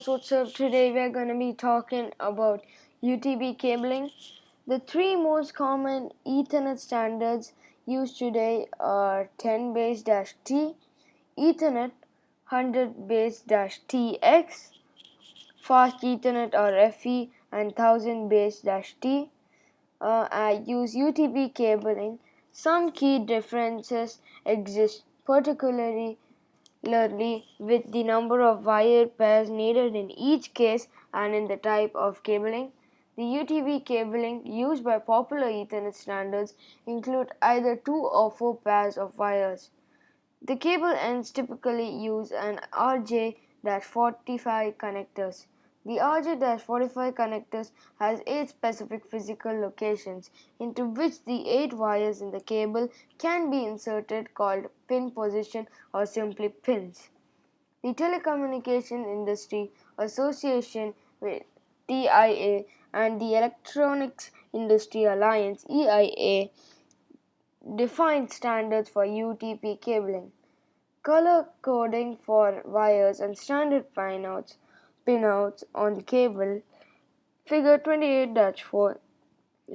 What's up? Today we're going to be talking about UTB cabling. The three most common Ethernet standards used today are 10-base-T, Ethernet 100-base-TX, Fast Ethernet or FE, and 1000-base-T. I use UTB cabling. Some key differences exist, particularly with the number of wire pairs needed in each case and in the type of cabling. The UTB cabling used by popular Ethernet standards include either 2 or 4 pairs of wires. The cable ends typically use an RJ-45 connectors. The RJ-45 connectors has 8 specific physical locations into which the 8 wires in the cable can be inserted, called pin position or simply pins. The Telecommunication Industry Association with TIA and the Electronics Industry Alliance EIA define standards for UTP cabling. Color coding for wires and standard pinouts on the cable. Figure 28-4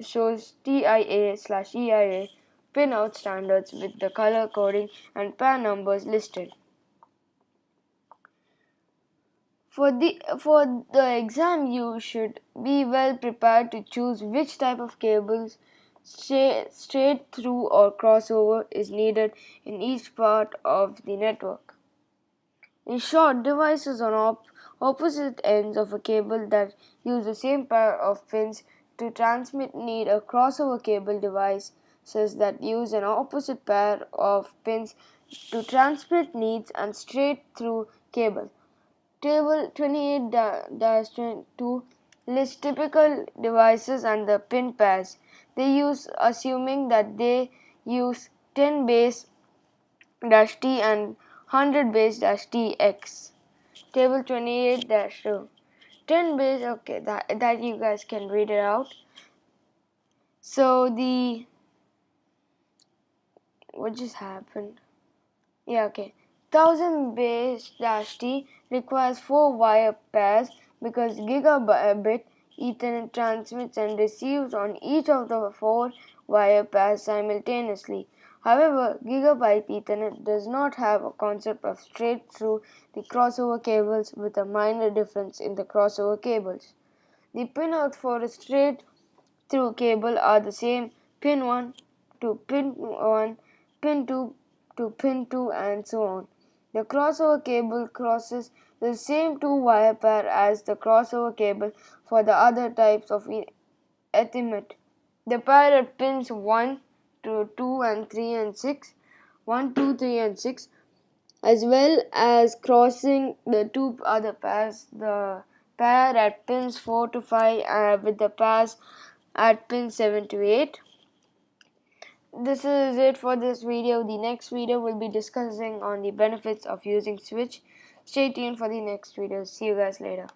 shows TIA/EIA pinout standards with the color coding and pair numbers listed. For the exam, you should be well prepared to choose which type of cables, straight through or crossover, is needed in each part of the network. In short, devices on opposite ends of a cable that use the same pair of pins to transmit need a crossover cable. Devices that use an opposite pair of pins to transmit needs and straight through cable. Table 28-2 lists typical devices and the pin pairs they use, assuming that they use 10-base-T and 100-base-TX. Table 28-2. 10 base, okay, that you guys can read it out. So what just happened? Yeah, okay. 1000-base-T requires 4 wire pairs because gigabit Ethernet transmits and receives on each of the 4 wire pairs simultaneously. However, gigabit Ethernet does not have a concept of straight through the crossover cables, with a minor difference in the crossover cables. The pinout for a straight through cable are the same: pin 1 to pin 1, pin 2 to pin 2, and so on. The crossover cable crosses the same 2 wire pair as the crossover cable for the other types of Ethernet. The pair at pins 1 to 2 and 3 and 6, 1, 2, 3 and 6, as well as crossing the 2 other pairs, the pair at pins 4 to 5 with the pairs at pins 7 to 8. This is it for this video. The next video will be discussing on the benefits of using switch. Stay tuned for the next video. See you guys later.